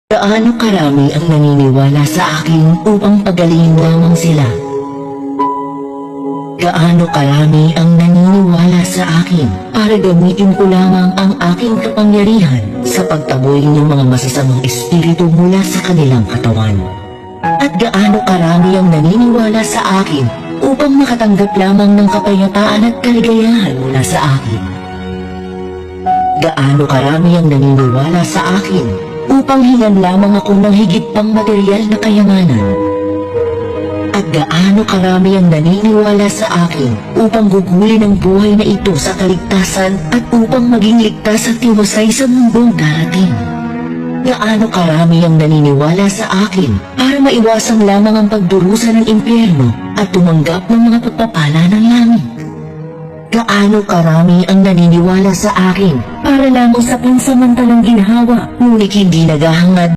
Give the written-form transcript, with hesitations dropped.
Gaano karami ang naniniwala sa akin upang pagalingin lamang sila? Gaano karami ang naniniwala sa akin para gamitin ko lamang ang aking kapangyarihan sa pagtaboy ng mga masasamang espiritu mula sa kanilang katawan? At gaano karami ang naniniwala sa akin upang makatanggap lamang ng kapayapaan at kaligayahan mula sa akin? Gaano karami ang naniniwala sa akin upang hingan lamang ako ng higit pang material na kayamanan? At gaano karami ang naniniwala sa akin upang gugulin ang buhay na ito sa kaligtasan at upang maging ligtas at tiwasay sa mundong darating? Gaano karami ang naniniwala sa akin para maiwasan lamang ang pagdurusa ng impyerno at tumanggap ng mga pagpapala ng langit? Gaano karami ang naniniwala sa akin para lamang sa pansamantalang ginhawa ngunit hindi naghahangad